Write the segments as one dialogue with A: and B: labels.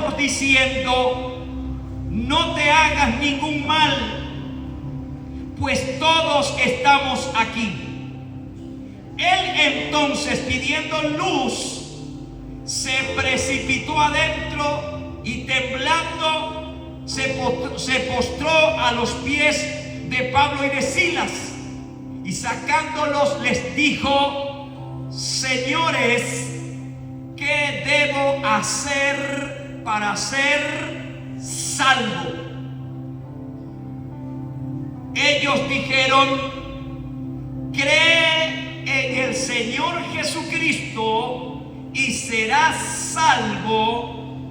A: mandamos diciendo: no te hagas ningún mal, pues todos estamos aquí. Él entonces, pidiendo luz, se precipitó adentro y temblando se postró a los pies de Pablo y de Silas, y sacándolos les dijo: señores, ¿qué debo hacer para ser salvo? Ellos dijeron: cree en el Señor Jesucristo y serás salvo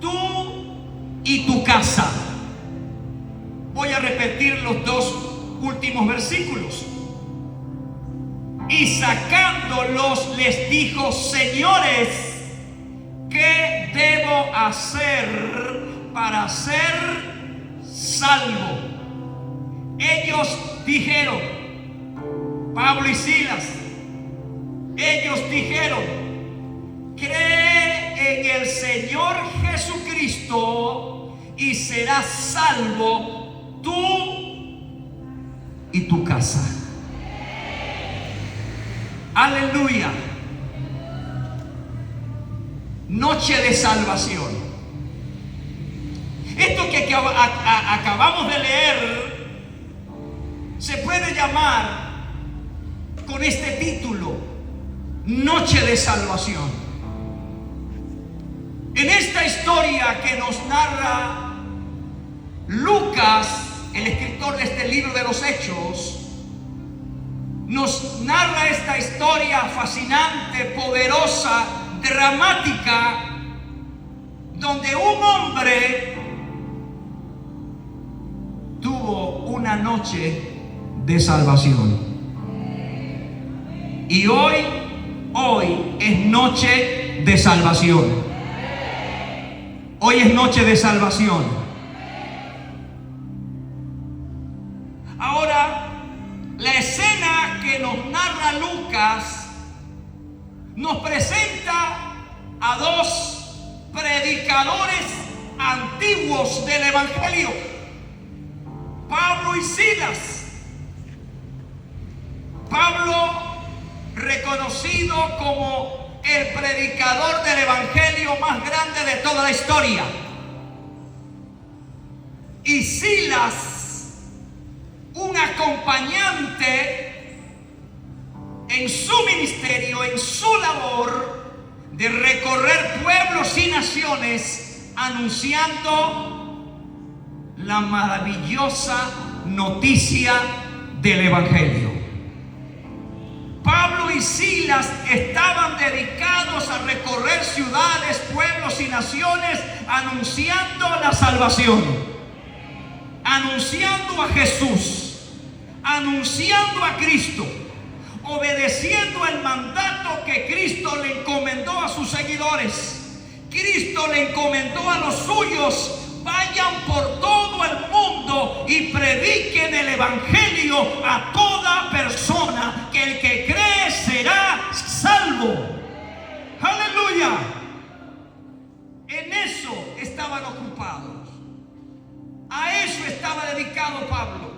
A: tú y tu casa. Voy a repetir los dos últimos versículos. Y sacándolos les dijo: señores, ¿qué debo hacer para ser salvo? Ellos dijeron, Pablo y Silas, ellos dijeron: cree en el Señor Jesucristo y serás salvo tú y tu casa. Aleluya. Noche de salvación. Esto que acabamos de leer se puede llamar con este título: Noche de salvación. En esta historia que nos narra Lucas, el escritor de este libro de los Hechos, nos narra esta historia fascinante, poderosa, dramática, donde un hombre tuvo una noche de salvación. Y hoy es noche de salvación. Hoy es noche de salvación. Ahora, la escena que nos narra Lucas nos presenta a dos predicadores antiguos del Evangelio, Pablo y Silas. Pablo, reconocido como el predicador del Evangelio más grande de toda la historia, y Silas, un acompañante en su ministerio, en su labor de recorrer pueblos y naciones anunciando la maravillosa noticia del Evangelio. Pablo y Silas estaban dedicados a recorrer ciudades, pueblos y naciones anunciando la salvación, anunciando a Jesús, anunciando a Cristo, obedeciendo el mandato que Cristo le encomendó a sus seguidores. Cristo le encomendó a los suyos: vayan por todo el mundo y prediquen el Evangelio a toda persona, que el que cree será salvo. Aleluya. En eso estaban ocupados. A eso estaba dedicado Pablo.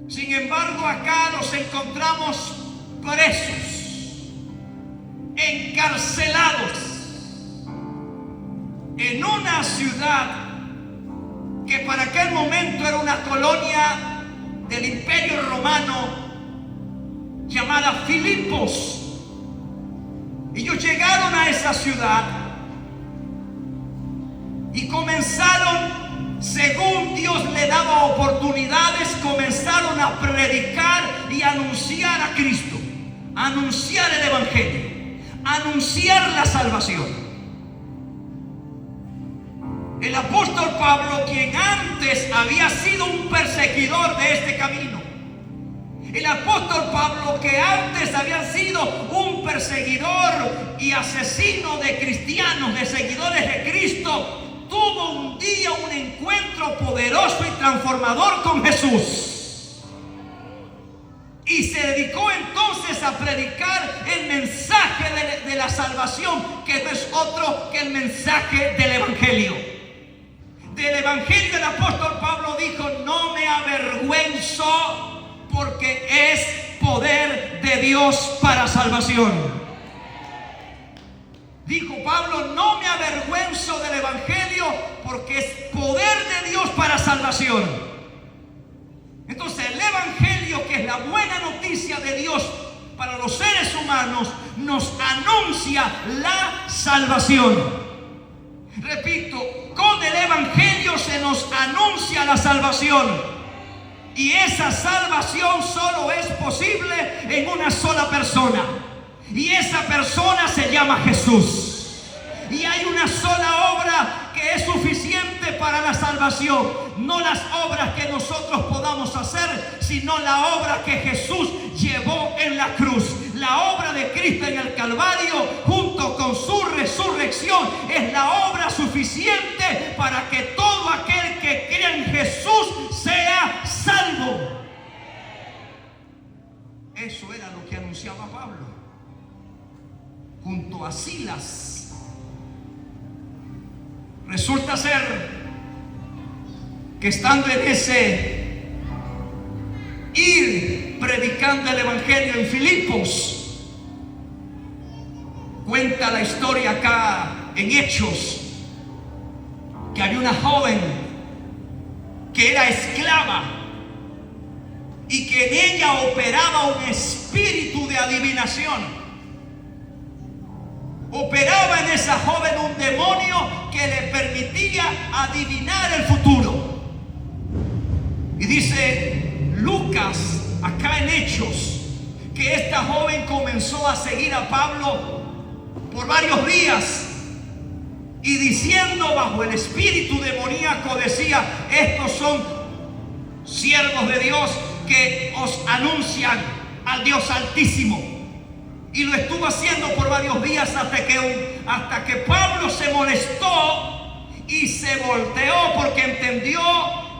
A: Sin embargo, acá nos encontramos presos, encarcelados, en una ciudad que para aquel momento era una colonia del Imperio Romano llamada Filipos. Ellos llegaron a esa ciudad y comenzaron, según Dios le daba oportunidades, comenzaron a predicar y anunciar a Cristo, anunciar el Evangelio, anunciar la salvación. El apóstol Pablo, quien antes había sido un perseguidor de este camino, el apóstol Pablo, que antes había sido un perseguidor y asesino de cristianos, de seguidores de Cristo, tuvo un día un encuentro poderoso y transformador con Jesús. Y se se dedicó entonces a predicar el mensaje de la salvación, que no es otro que el mensaje del Evangelio. Del Evangelio, el apóstol Pablo dijo: no me avergüenzo, porque es poder de Dios para salvación. Dijo Pablo: no me avergüenzo del Evangelio, porque es poder de Dios para salvación. Entonces el Evangelio, que es la buena noticia de Dios para los seres humanos, nos anuncia la salvación. Repito, con el Evangelio se nos anuncia la salvación. Y esa salvación solo es posible en una sola persona. Y esa persona se llama Jesús. Y hay una sola obra que es suficiente para la salvación. No las obras que nosotros podamos hacer, sino la obra que Jesús llevó en la cruz. La obra de Cristo en el Calvario, junto con su resurrección, es la obra suficiente para que todo aquel que crea en Jesús sea salvo. Eso era lo que anunciaba Pablo junto a Silas. Resulta ser que estando en ese ir predicando el Evangelio en Filipos, cuenta la historia acá en Hechos, que había una joven que era esclava y que en ella operaba un espíritu de adivinación. Operaba en esa joven un demonio que le permitía adivinar el futuro. Y dice Lucas acá en Hechos que esta joven comenzó a seguir a Pablo por varios días, y diciendo bajo el espíritu demoníaco, decía: estos son siervos de Dios que os anuncian al Dios Altísimo. Y lo estuvo haciendo por varios días hasta que Pablo se molestó y se volteó, porque entendió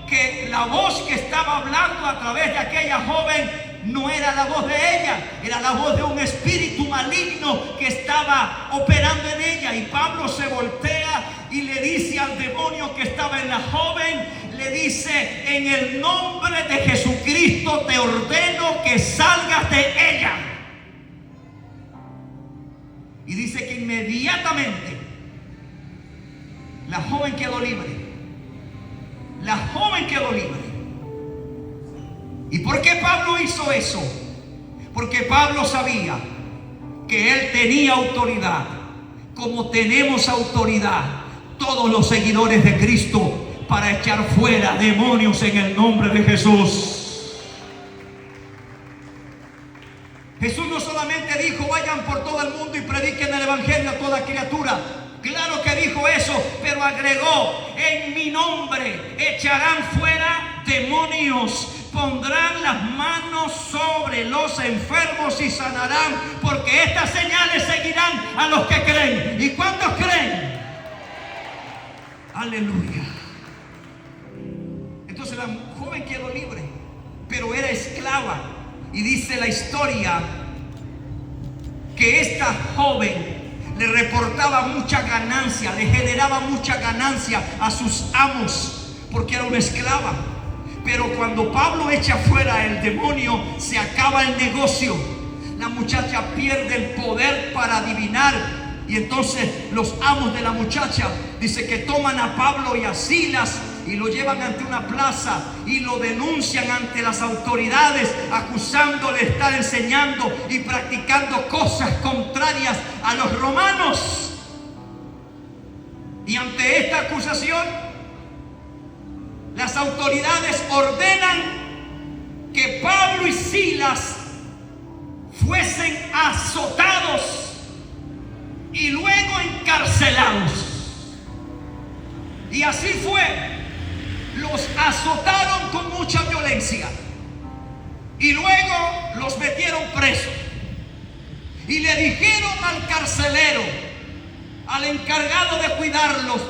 A: que la voz que estaba hablando a través de aquella joven no era la voz de ella, era la voz de un espíritu maligno que estaba operando en ella. Y Pablo se voltea y le dice al demonio que estaba en la joven, le dice: en el nombre de Jesucristo te ordeno que salgas de ella. Y dice que inmediatamente la joven quedó libre. La joven quedó libre. ¿Y por qué Pablo hizo eso? Porque Pablo sabía que él tenía autoridad, como tenemos autoridad todos los seguidores de Cristo, para echar fuera demonios en el nombre de Jesús. Jesús no solamente dijo: vayan por todo el mundo y prediquen el Evangelio a toda criatura. Claro que dijo eso, pero agregó: en mi nombre echarán fuera demonios, pondrán las manos sobre los enfermos y sanarán, porque estas señales seguirán a los que creen. ¿Y cuántos creen? Aleluya. Entonces la joven quedó libre, pero era esclava. Y dice la historia que esta joven le reportaba mucha ganancia, le generaba mucha ganancia a sus amos, porque era una esclava. Pero cuando Pablo echa fuera el demonio, se acaba el negocio. La muchacha pierde el poder para adivinar. Y entonces los amos de la muchacha, dice que toman a Pablo y a Silas y lo llevan ante una plaza y lo denuncian ante las autoridades, acusándole de estar enseñando y practicando cosas contrarias a los romanos. Y ante esta acusación, las autoridades ordenan que Pablo y Silas fuesen azotados y luego encarcelados. Y así fue. Los azotaron con mucha violencia y luego los metieron presos. Y le dijeron al carcelero, al encargado de cuidarlos: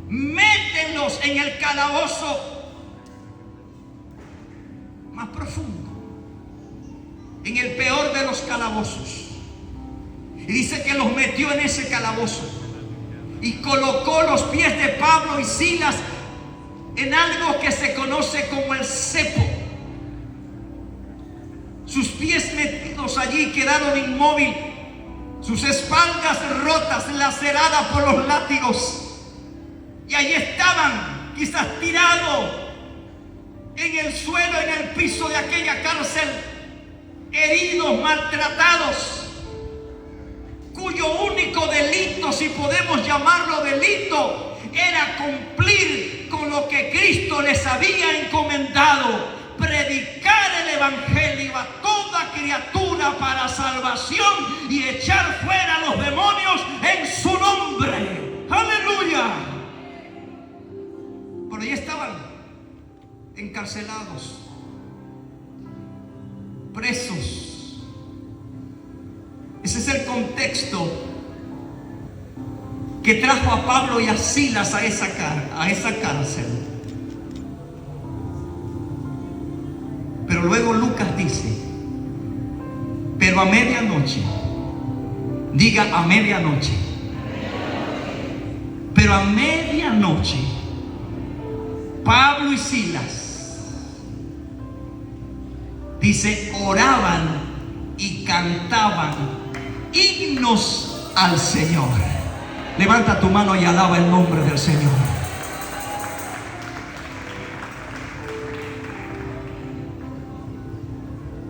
A: métenlos en el calabozo más profundo. en el peor de los calabozos. Y dice que los metió en ese calabozo y colocó los pies de Pablo y Silas en algo que se conoce como el cepo. Sus pies metidos allí quedaron inmóviles, sus espaldas rotas, laceradas por los látigos. Y allí estaban, quizás tirados en el suelo, en el piso de aquella cárcel, heridos, maltratados, cuyo único delito, si podemos llamarlo delito, era cumplir con lo que Cristo les había encomendado: predicar el evangelio a toda criatura para salvación y echar fuera a los demonios en su nombre. ¡Aleluya! Por ahí estaban encarcelados, presos. Ese es el contexto que trajo a Pablo y a Silas a esa cárcel. Pero luego Lucas dice: pero a medianoche, diga a medianoche, pero a medianoche, Pablo y Silas, dice, oraban y cantaban himnos al Señor. Levanta tu mano y alaba el nombre del Señor.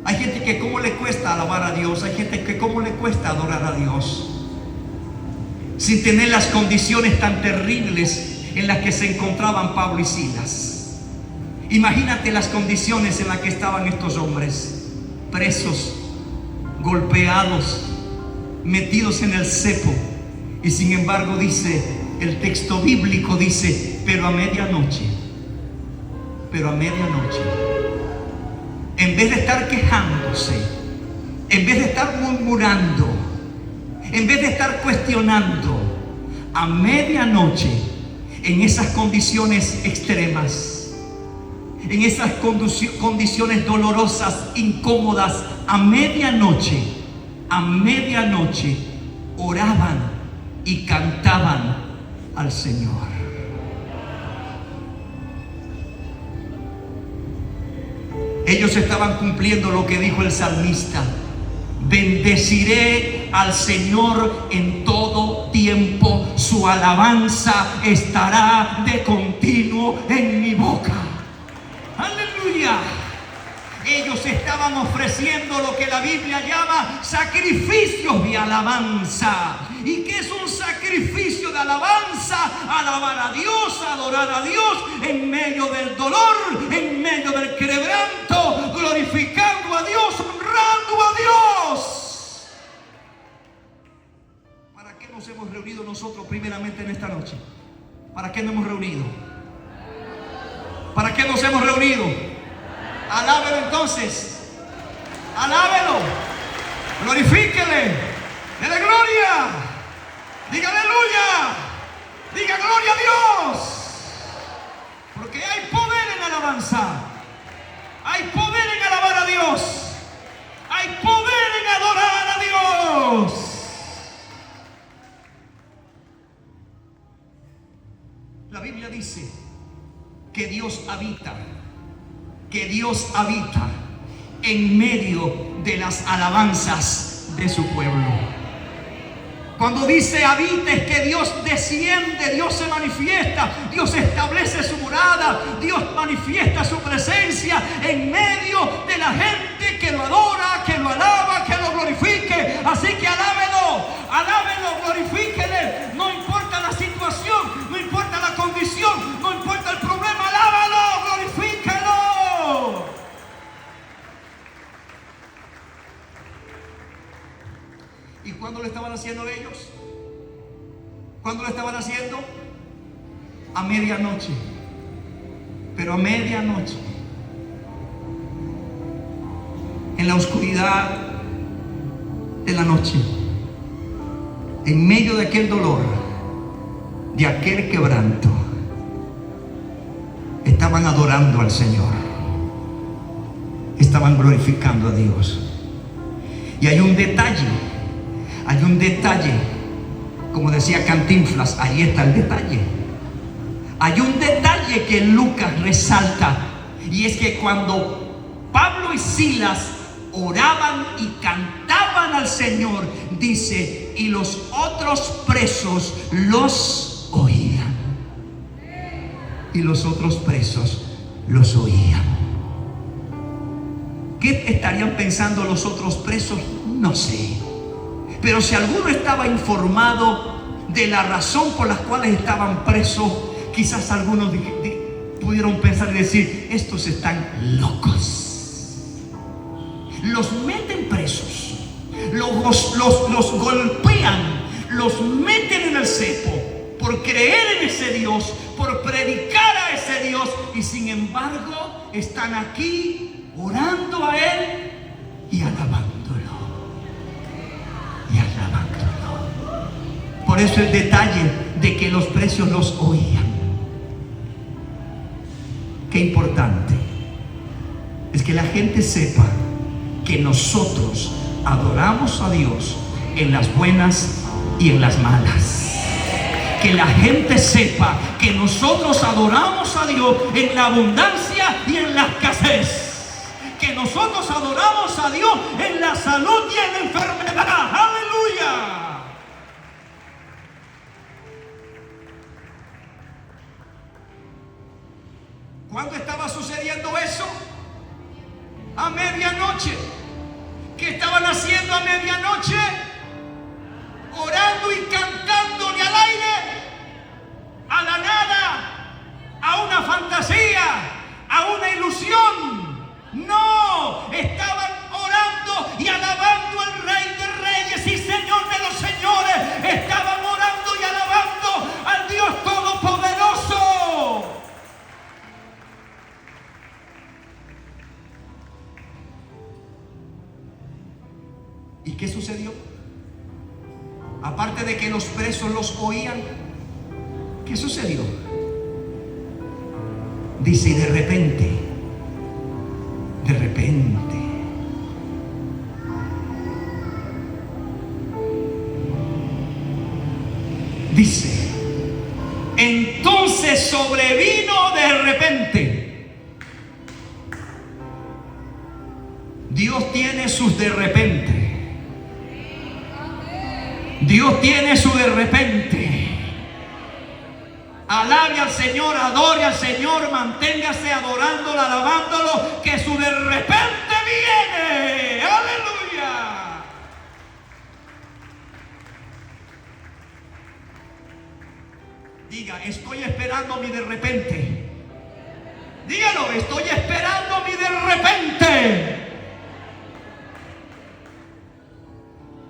A: Hay gente que cómo le cuesta alabar a Dios. Hay gente que cómo le cuesta adorar a Dios sin tener las condiciones tan terribles en las que se encontraban Pablo y Silas. Imagínate las condiciones en las que estaban estos hombres: presos, golpeados, metidos en el cepo. Y sin embargo dice, el texto bíblico dice, pero a medianoche, en vez de estar quejándose, en vez de estar murmurando, en vez de estar cuestionando, a medianoche, en esas condiciones extremas, en esas condiciones dolorosas, incómodas, a medianoche, oraban y cantaban al Señor. Ellos estaban cumpliendo lo que dijo el salmista: bendeciré al Señor en todo tiempo, su alabanza estará de continuo en mi boca. Aleluya. Ellos estaban ofreciendo lo que la Biblia llama sacrificios de alabanza. ¿Y qué es un sacrificio de alabanza? Alabar a Dios, adorar a Dios en medio del dolor, en medio del quebranto, glorificando a Dios, honrando a Dios. ¿Para qué nos hemos reunido nosotros primeramente en esta noche? ¿Para qué nos hemos reunido? ¿Para qué nos hemos reunido? Alábelo entonces, alábelo, glorifíquele, dele gloria, diga aleluya, diga gloria a Dios, porque hay poder en alabanza, hay poder en alabar a Dios, hay poder en adorar a Dios. La Biblia dice que Dios habita en medio de las alabanzas de su pueblo. Cuando dice habita, es que Dios desciende, Dios se manifiesta, Dios establece su morada, Dios manifiesta su presencia en medio de la gente que lo adora, que lo alaba, que lo glorifique. Así que alábelo, glorifíquele. No importa la situación, no importa la condición, no importa el problema, alábalo, glorifíquelo. ¿Y cuándo lo estaban haciendo ellos? ¿Cuándo lo estaban haciendo? A medianoche. Pero a medianoche, en la oscuridad de la noche, en medio de aquel dolor, de aquel quebranto, estaban adorando al Señor, estaban glorificando a Dios. Y hay un detalle, como decía Cantinflas, ahí está el detalle. Hay un detalle que Lucas resalta, y es que cuando Pablo y Silas oraban y cantaban al Señor, dice, y los otros presos los oían. Y los otros presos los oían. ¿Qué estarían pensando los otros presos? No sé. Pero si alguno estaba informado de la razón por las cuales estaban presos, quizás algunos pudieron pensar y decir, estos están locos. Los meten presos, los golpean, los meten en el cepo por creer en ese Dios, por predicar a ese Dios, y sin embargo están aquí orando a Él y alabándolo. Por eso el detalle de que los presos los oían. Qué importante es que la gente sepa que nosotros adoramos a Dios en las buenas y en las malas. Que la gente sepa que nosotros adoramos a Dios en la abundancia y en la escasez. Que nosotros adoramos a Dios en la salud y en la enfermedad. ¡Aleluya! ¿Cuándo estaba sucediendo eso? A medianoche. ¿Qué estaban haciendo a medianoche? Orando y cantándole al aire, a la nada, a una fantasía, a una ilusión. No, estaban orando y alabando al Rey de Reyes y Señor de los Señores. Estaban orando y alabando al Dios Todopoderoso. ¿Y qué sucedió? Aparte de que los presos los oían, ¿qué sucedió? Dice, y de repente, dice, entonces sobrevino de repente. Dios tiene sus de repente. Dios tiene su de repente. Alabe al Señor, adore al Señor, manténgase adorándolo, alabándolo, que su de repente viene. Aleluya. Diga, estoy esperando mi de repente. Dígalo, estoy esperando mi de repente.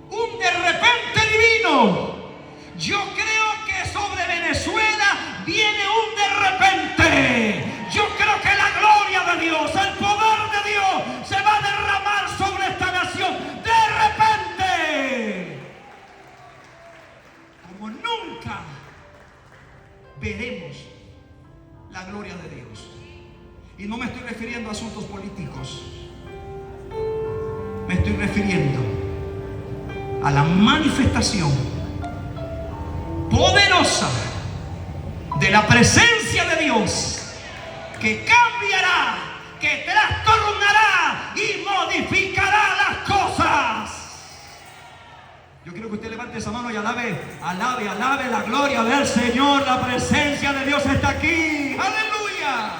A: Un de repente divino. Yo creo que sobre Venezuela viene un de repente. Yo creo que la gloria de Dios, el poder de Dios se va a derramar sobre esta nación de repente. Como nunca veremos la gloria de Dios. Y no me estoy refiriendo a asuntos políticos. Me estoy refiriendo a la manifestación poderosa de la presencia de Dios, que cambiará, que trastornará y modificará las cosas. Yo quiero que usted levante esa mano y alabe la gloria del Señor. La presencia de Dios está aquí. Aleluya.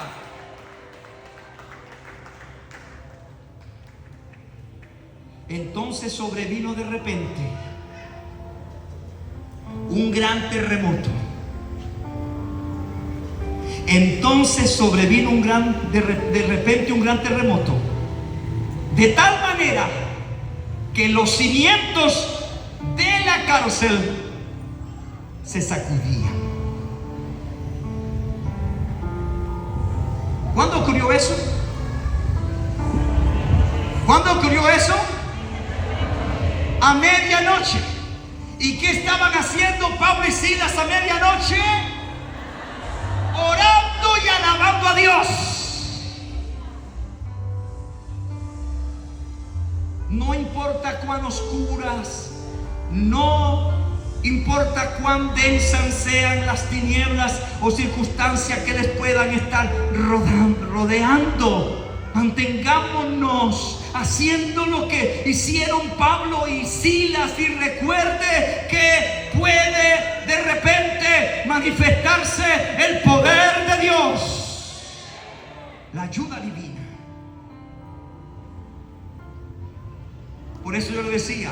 A: Entonces sobrevino de repente un gran terremoto. Entonces sobrevino de repente un gran terremoto, de tal manera que los cimientos de la cárcel se sacudían. ¿Cuándo ocurrió eso? ¿Cuándo ocurrió eso? A medianoche. ¿Y qué estaban haciendo Pablo y Silas a medianoche? Orando y alabando a Dios. No importa cuán oscuras, no importa cuán densas sean las tinieblas o circunstancias que les puedan estar rodeando. Mantengámonos haciendo lo que hicieron Pablo y Silas, y recuerde que puede de repente manifestarse el poder de Dios, la ayuda divina. Por eso yo le decía,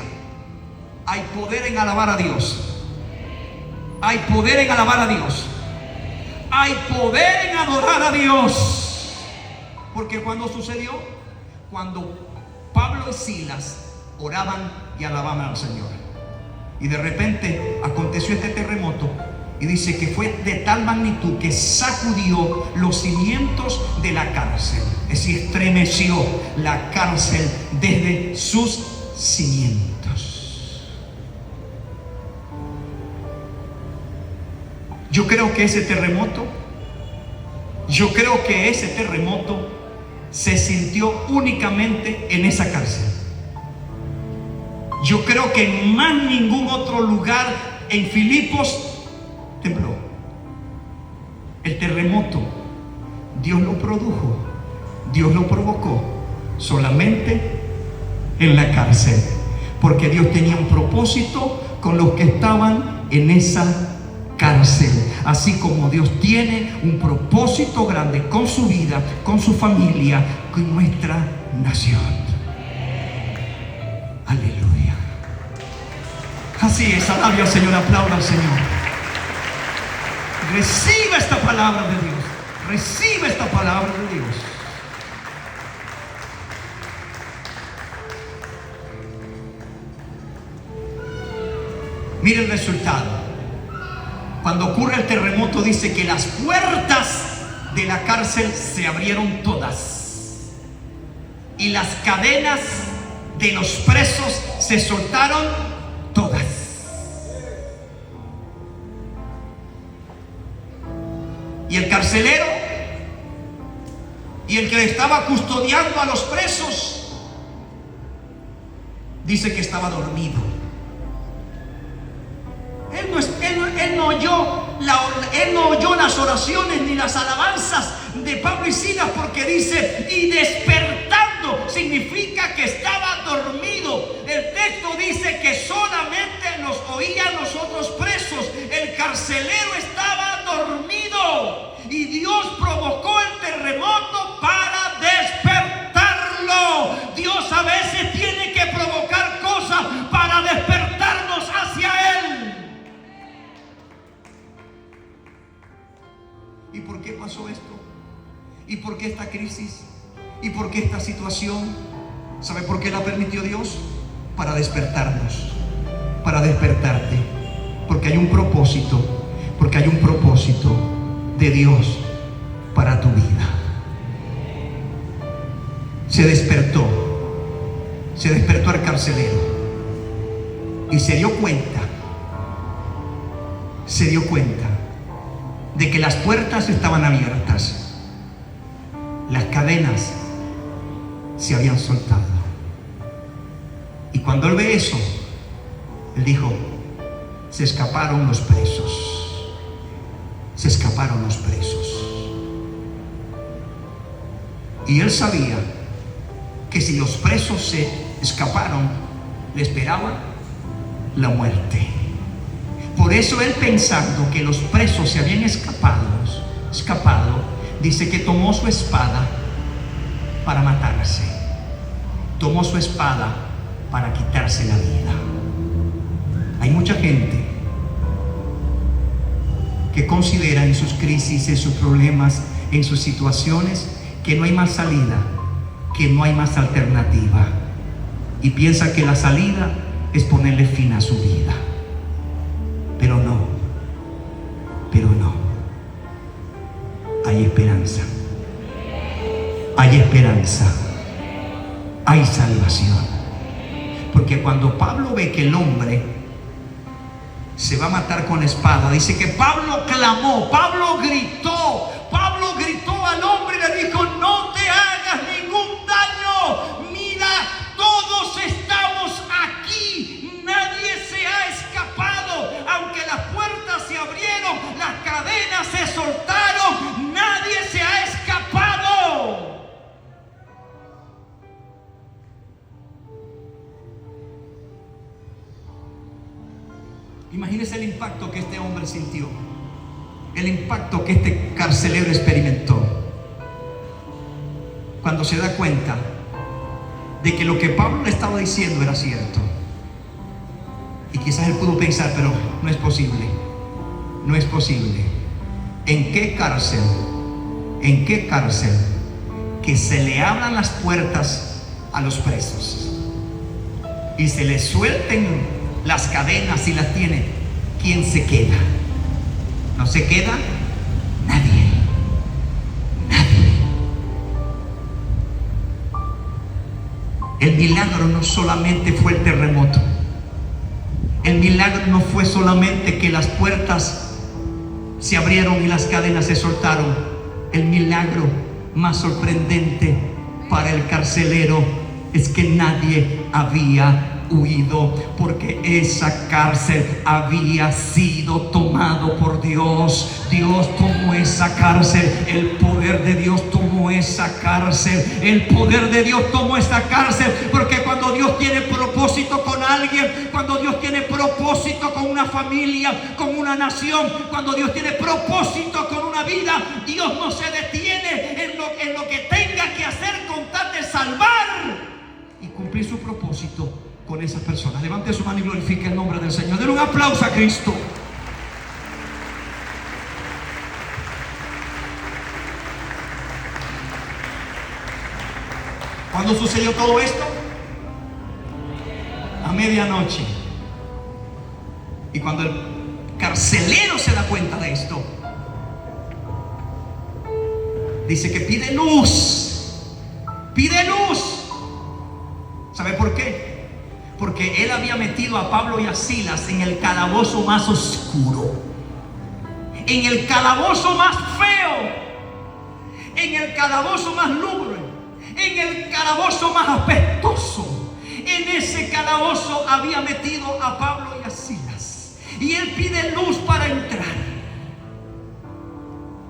A: hay poder en alabar a Dios. Hay poder en alabar a Dios. Hay poder en adorar a Dios. Porque cuando sucedió, cuando Pablo y Silas oraban y alababan al Señor, y de repente aconteció este terremoto, y dice que fue de tal magnitud que sacudió los cimientos de la cárcel. Es decir, estremeció la cárcel desde sus cimientos. Yo creo que ese terremoto se sintió únicamente en esa cárcel. Yo creo que en más ningún otro lugar en Filipos tembló. El terremoto Dios lo produjo, Dios lo provocó solamente en la cárcel, porque Dios tenía un propósito con los que estaban en esa cárcel, así como Dios tiene un propósito grande con su vida, con su familia, con nuestra nación. Aleluya. Así es, alabe al Señor, aplauda al Señor. Reciba esta palabra de Dios, reciba esta palabra de Dios. Mire el resultado. Cuando ocurre el terremoto, dice que las puertas de la cárcel se abrieron todas, y las cadenas de los presos se soltaron todas. Y el carcelero y el que estaba custodiando a los presos, dice que estaba dormido. Él no oyó las oraciones ni las alabanzas de Pablo y Silas, porque dice, y despertando, significa que estaba dormido. El texto dice que solamente los oían los otros presos. El carcelero estaba dormido, y Dios provocó el terremoto para despertarlo. Dios a veces tiene que provocar cosas para despertarnos hacia Él. ¿Y por qué pasó esto? ¿Y por qué esta crisis? ¿Y por qué esta situación? ¿Sabe por qué la permitió Dios? Para despertarnos, para despertarte. Porque hay un propósito, porque hay un propósito de Dios para tu vida. Se despertó el carcelero y se dio cuenta de que las puertas estaban abiertas, las cadenas se habían soltado. Y cuando él ve eso, él dijo, se escaparon los presos, se escaparon los presos. Y él sabía que si los presos se escaparon, le esperaba la muerte. Por eso él, pensando que los presos se habían escapado, dice que tomó su espada para matarse. Tomó su espada para quitarse la vida. Hay mucha gente que considera en sus crisis, en sus problemas, en sus situaciones, que no hay más salida, que no hay más alternativa, y piensa que la salida es ponerle fin a su vida. Pero no, hay esperanza, hay esperanza, hay salvación. Porque cuando Pablo ve que el hombre se va a matar con la espada, dice que Pablo clamó, Pablo gritó al hombre y le dijo, no te hagas ningún daño, mira, todos estamos aquí cadenas se soltaron, nadie se ha escapado. Imagínese el impacto que este hombre sintió, el impacto que este carcelero experimentó cuando se da cuenta de que lo que Pablo le estaba diciendo era cierto. Y quizás él pudo pensar, pero no es posible, no es posible. ¿En qué cárcel? ¿En qué cárcel que se le abran las puertas a los presos y se les suelten las cadenas y las tienen? ¿Quién se queda? ¿No se queda? Nadie. Nadie. El milagro no solamente fue el terremoto. El milagro no fue solamente que las puertas se abrieron y las cadenas se soltaron. El milagro más sorprendente para el carcelero es que nadie había huido, porque esa cárcel había sido tomado por Dios. Dios tomó esa cárcel, el poder de Dios tomó esa cárcel, el poder de Dios tomó esa cárcel, porque cuando Dios tiene propósito con alguien, cuando Dios tiene propósito con una familia, con una nación, cuando Dios tiene propósito con una vida, Dios no se detiene en lo que tenga que hacer con tal de salvar y cumplir su propósito con esas personas. Levante su mano y glorifique el nombre del Señor. Denle un aplauso a Cristo. ¿Cuándo sucedió todo esto? A medianoche. Y cuando el carcelero se da cuenta de esto, dice que pide luz. Pide luz. ¿Sabe por qué? Porque él había metido a Pablo y a Silas en el calabozo más oscuro, en el calabozo más feo, en el calabozo más lúgubre, en el calabozo más apestoso. En ese calabozo había metido a Pablo y a Silas, y él pide luz para entrar.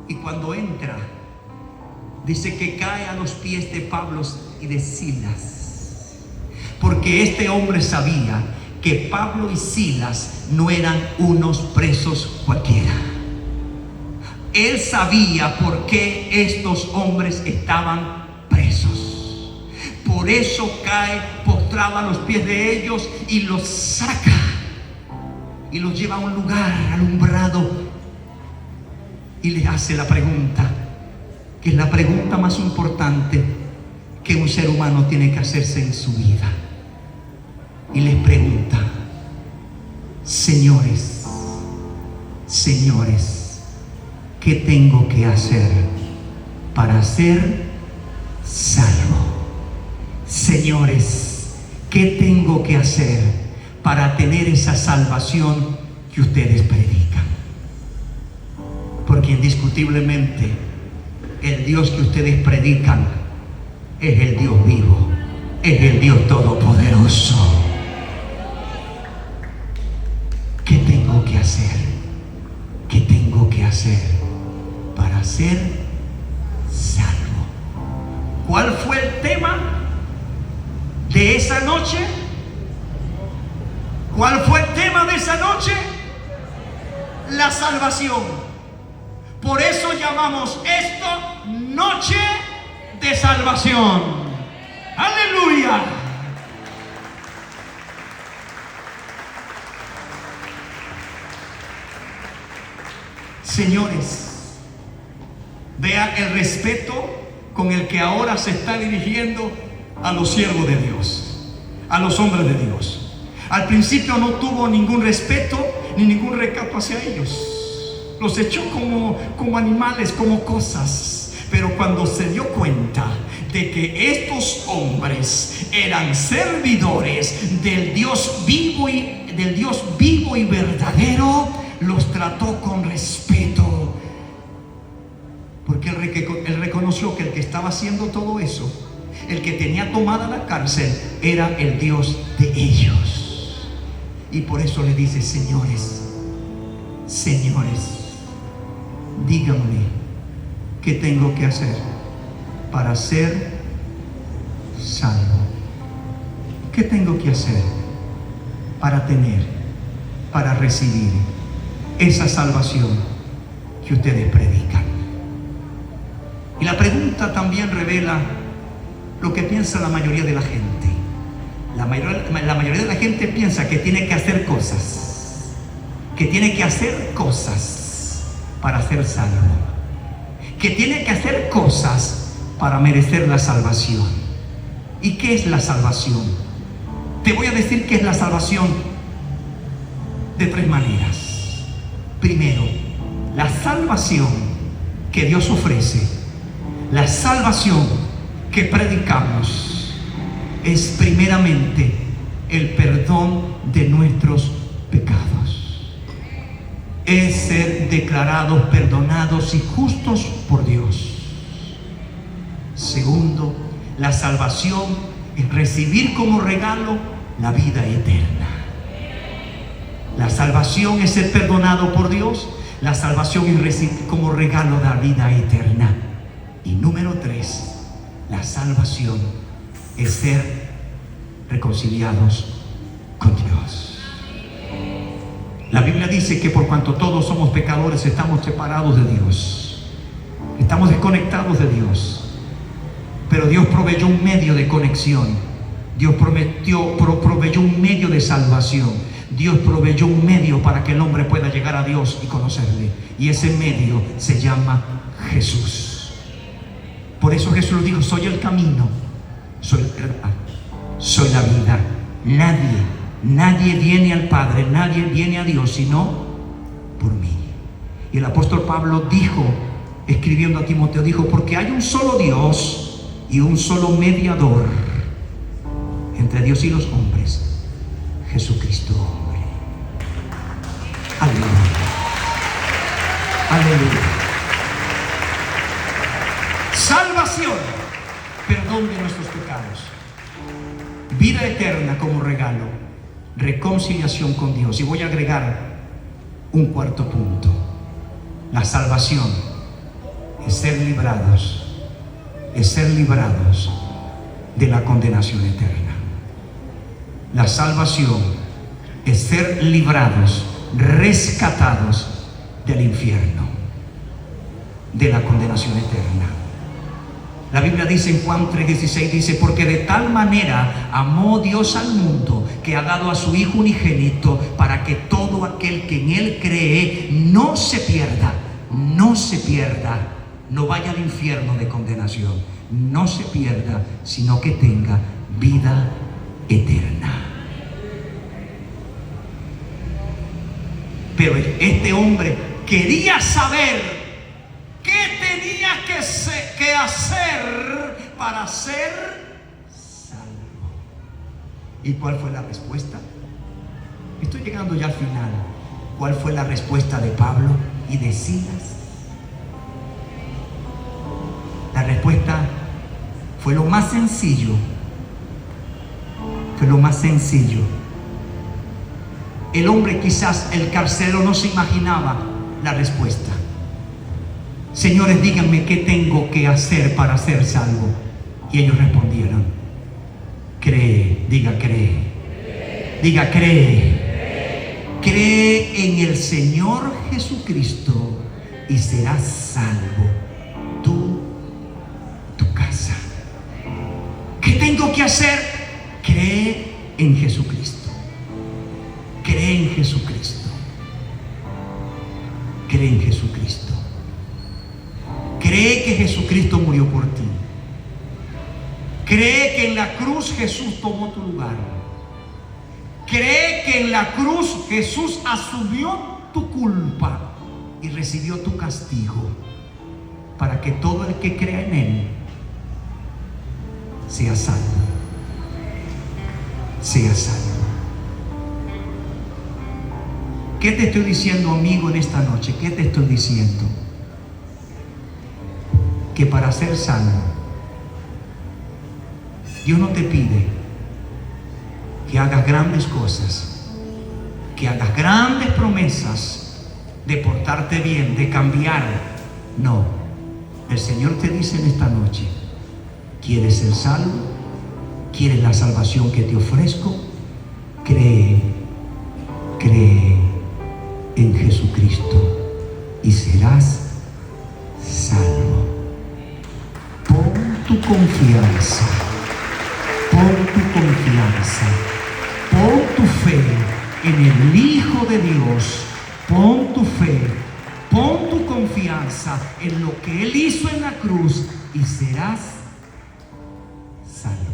A: Y cuando entra, dice que cae a los pies de Pablo y de Silas, porque este hombre sabía que Pablo y Silas no eran unos presos cualquiera. Él sabía por qué estos hombres estaban presos. Por eso cae postrado a los pies de ellos y los saca y los lleva a un lugar alumbrado y les hace la pregunta, que es la pregunta más importante que un ser humano tiene que hacerse en su vida. Y les pregunta: señores, señores, ¿qué tengo que hacer para ser salvo? Señores, ¿qué tengo que hacer para tener esa salvación que ustedes predican? Porque indiscutiblemente el Dios que ustedes predican es el Dios vivo, es el Dios todopoderoso. ¿Qué tengo que hacer? ¿Qué tengo que hacer para ser salvo? ¿Cuál fue el tema de esa noche? ¿Cuál fue el tema de esa noche? La salvación. Por eso llamamos esto noche de salvación. ¡Aleluya! Señores, vean el respeto con el que ahora se está dirigiendo a los siervos de Dios, a los hombres de Dios. Al principio no tuvo ningún respeto ni ningún recato hacia ellos. Los echó como animales, como cosas. Pero cuando se dio cuenta de que estos hombres eran servidores del Dios vivo y verdadero, los trató con respeto, porque él reconoció que el que estaba haciendo todo eso, el que tenía tomada la cárcel, era el Dios de ellos. Y por eso le dice: señores, señores, díganme, ¿qué tengo que hacer para ser salvo? ¿Qué tengo que hacer para tener, para recibir esa salvación que ustedes predican? Y la pregunta también revela lo que piensa la mayoría de la gente. La mayoría de la gente piensa que tiene que hacer cosas, para ser salvo, que tiene que hacer cosas para merecer la salvación. ¿Y qué es la salvación? Te voy a decir qué es la salvación de tres maneras. Primero, la salvación que Dios ofrece, la salvación que predicamos, es primeramente el perdón de nuestros pecados. Es ser declarados perdonados y justos por Dios. Segundo, la salvación es recibir como regalo la vida eterna. La salvación es ser perdonado por Dios. La salvación es recibir como regalo la vida eterna. Y número tres, la salvación es ser reconciliados con Dios. La Biblia dice que por cuanto todos somos pecadores, estamos separados de Dios, estamos desconectados de Dios. Pero Dios proveyó un medio de conexión. Dios proveyó un medio de salvación. Dios proveyó un medio para que el hombre pueda llegar a Dios y conocerle. Y ese medio se llama Jesús. Por eso Jesús dijo: soy el camino, soy la verdad, soy la vida. Nadie viene al Padre, nadie viene a Dios sino por mí. Y el apóstol Pablo dijo, escribiendo a Timoteo, dijo: porque hay un solo Dios y un solo mediador entre Dios y los hombres, Jesucristo hombre. Aleluya. Aleluya. Salvación, perdón de nuestros pecados, vida eterna como regalo, reconciliación con Dios. Y voy a agregar un cuarto punto. La salvación es ser librados de la condenación eterna. La salvación es ser librados, rescatados del infierno, de la condenación eterna. La Biblia dice en Juan 3:16, dice: porque de tal manera amó Dios al mundo, que ha dado a su Hijo unigénito, para que todo aquel que en Él cree no se pierda, no vaya al infierno de condenación, no se pierda, sino que tenga vida eterna. Pero este hombre quería saber qué tenía que hacer para ser salvo. ¿Y cuál fue la respuesta? Estoy llegando ya al final. ¿Cuál fue la respuesta de Pablo y de Silas? La respuesta fue lo más sencillo. El hombre, quizás el carcelero, no se imaginaba la respuesta. Señores, díganme qué tengo que hacer para ser salvo. Y ellos respondieron: cree, diga cree, diga cree, cree en el Señor Jesucristo y serás salvo tú, tu casa. ¿Qué tengo que hacer? Cree en Jesucristo. Cree en Jesucristo. Cree en Jesucristo. Cree que Jesucristo murió por ti. Cree que en la cruz Jesús tomó tu lugar. Cree que en la cruz Jesús asumió tu culpa y recibió tu castigo, para que todo el que crea en Él sea salvo. Sea salvo. ¿Qué te estoy diciendo, amigo, en esta noche? ¿Qué te estoy diciendo? Que para ser salvo, Dios no te pide que hagas grandes cosas, que hagas grandes promesas de portarte bien, de cambiar, No, el Señor te dice en esta noche: ¿quieres ser salvo? ¿Quieres la salvación que te ofrezco? Cree en Jesucristo y serás salvo. Pon tu confianza, pon tu fe en el Hijo de Dios. Pon tu fe, pon tu confianza en lo que Él hizo en la cruz y serás salvo.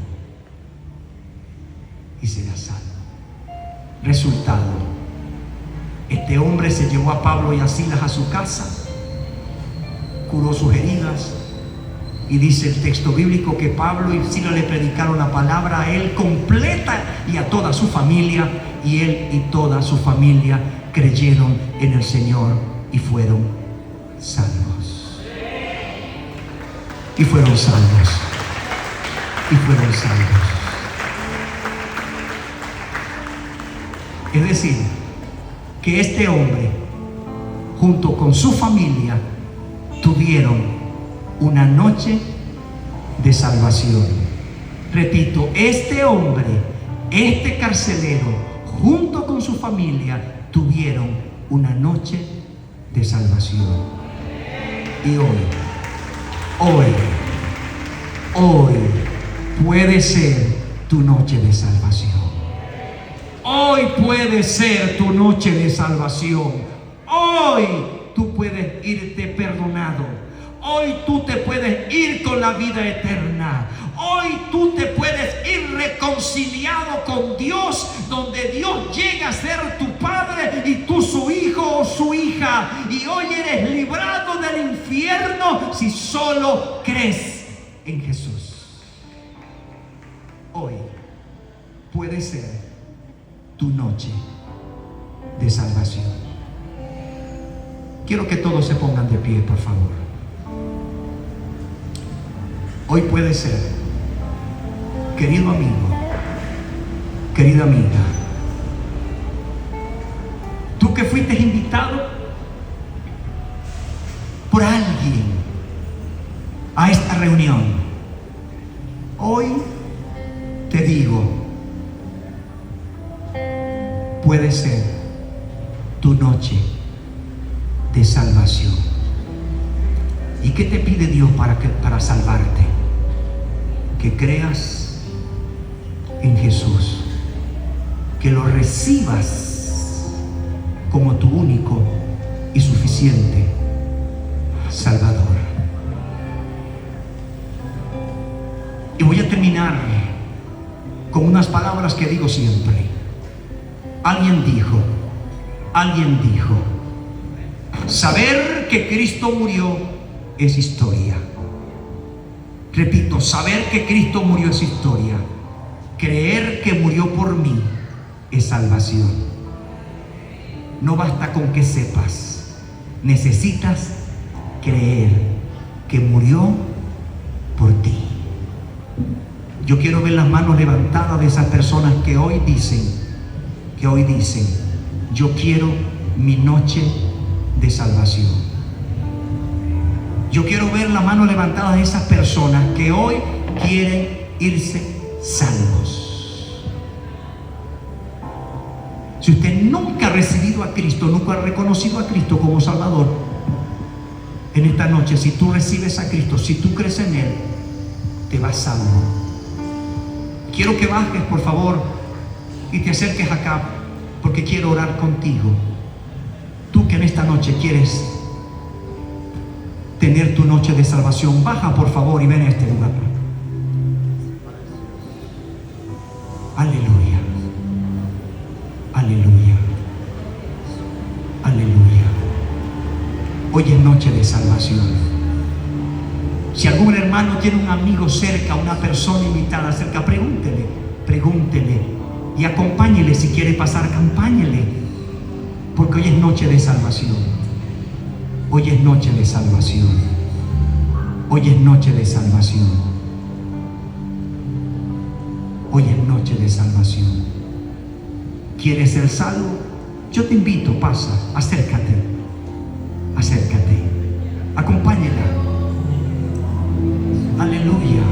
A: Y serás salvo. Resultado: este hombre se llevó a Pablo y a Silas a su casa, curó sus heridas, y dice el texto bíblico que Pablo y Silas le predicaron la palabra a él completa y a toda su familia, y él y toda su familia creyeron en el Señor y fueron salvos. Y fueron salvos. Y fueron salvos. Es decir, que este hombre, junto con su familia, tuvieron una noche de salvación. Repito, este hombre, este carcelero, junto con su familia, tuvieron una noche de salvación. Y hoy puede ser tu noche de salvación. Hoy puede ser tu noche de salvación. Hoy tú puedes irte perdonado. Hoy tú te puedes ir con la vida eterna. Hoy tú te puedes ir reconciliado con Dios, donde Dios llega a ser tu Padre y tú su hijo o su hija. Y hoy eres librado del infierno si solo crees en Jesús. Hoy puede ser tu noche de salvación. Quiero que todos se pongan de pie, por favor. Hoy puede ser, querido amigo, querida amiga, tú que fuiste invitado por alguien a esta reunión, hoy te digo, puede ser tu noche de salvación. ¿Y qué te pide Dios para salvarte? Que creas en Jesús, que lo recibas como tu único y suficiente Salvador. Y voy a terminar con unas palabras que digo siempre. Alguien dijo, saber que Cristo murió es historia. Repito, saber que Cristo murió es historia. Creer que murió por mí es salvación. No basta con que sepas, necesitas creer que murió por ti. Yo quiero ver las manos levantadas de esas personas que hoy dicen, yo quiero mi noche de salvación. Yo quiero ver la mano levantada de esas personas que hoy quieren irse salvos. Si usted nunca ha recibido a Cristo, nunca ha reconocido a Cristo como Salvador, en esta noche, si tú recibes a Cristo, si tú crees en Él, te vas salvo. Quiero que bajes, por favor, y te acerques acá, porque quiero orar contigo. Tú que en esta noche quieres tener tu noche de salvación, baja por favor y ven a este lugar. Aleluya, aleluya, aleluya. Hoy es noche de salvación. Si algún hermano tiene un amigo cerca, una persona invitada cerca, pregúntele y acompáñele. Si quiere pasar, acompáñele, porque hoy es noche de salvación. Hoy es noche de salvación. Hoy es noche de salvación. Hoy es noche de salvación. ¿Quieres ser salvo? Yo te invito, pasa, acércate. Acércate. Acompáñela. Aleluya.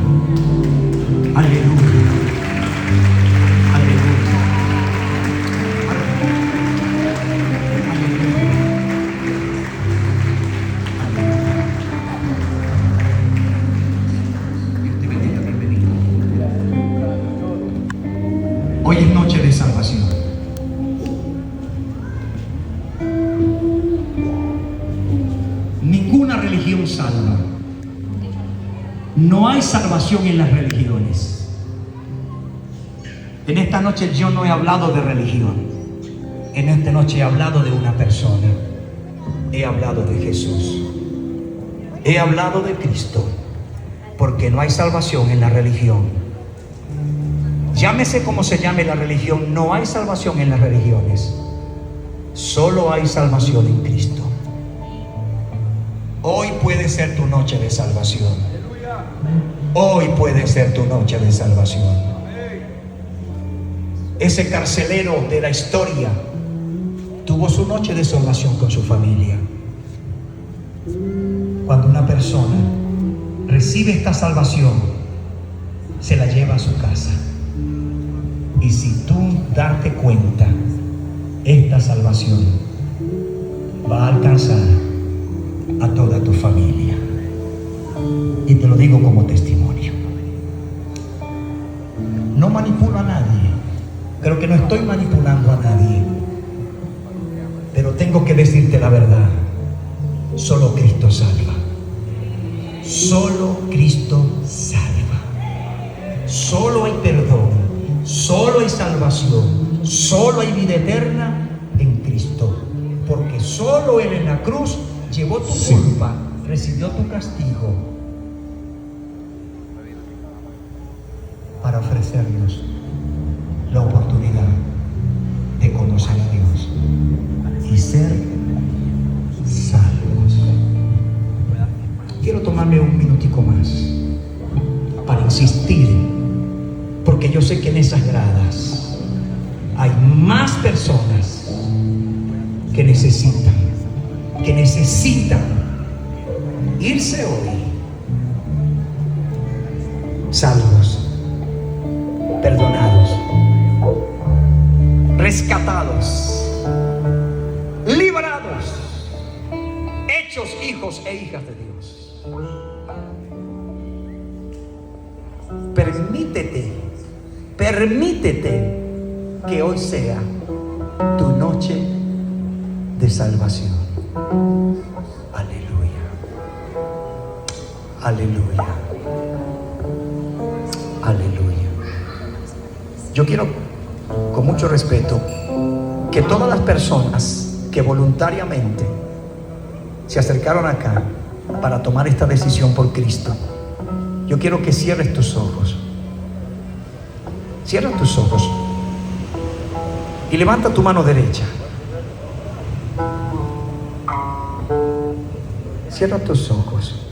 A: Aleluya. Aleluya. Dios te bendiga, bienvenido. Hoy es noche de salvación. Ninguna religión salva. No hay salvación en las religiones. En esta noche yo no he hablado de religión. En esta noche he hablado de una persona. He hablado de Jesús. He hablado de Cristo. Porque no hay salvación en la religión. Llámese como se llame la religión, no hay salvación en las religiones. Solo hay salvación en Cristo. Hoy puede ser tu noche de salvación. Hoy puede ser tu noche de salvación. Ese carcelero de la historia tuvo su noche de salvación con su familia. Cuando una persona recibe esta salvación, se la lleva a su casa. Y si tú darte cuenta, esta salvación va a alcanzar a toda tu familia. Y te lo digo como testimonio. No manipulo a nadie. Creo que no estoy manipulando a nadie. Pero tengo que decirte la verdad. Solo Cristo salva. Solo Cristo salva. Solo hay perdón. Solo hay salvación. Solo hay vida eterna en Cristo. Porque solo Él en la cruz llevó tu culpa, recibió tu castigo para ofrecernos la oportunidad de conocer a Dios y ser salvos. Quiero tomarme un minutico más para insistir, porque yo sé que en esas gradas hay más personas que necesitan irse hoy salvos, perdonados, rescatados, librados, hechos hijos e hijas de Dios. Permítete que hoy sea tu noche de salvación. Aleluya. Aleluya. Aleluya. Yo quiero, con mucho respeto, que todas las personas que voluntariamente se acercaron acá para tomar esta decisión por Cristo, yo quiero que cierres tus ojos. Cierra tus ojos y levanta tu mano derecha. Cierra tus ojos.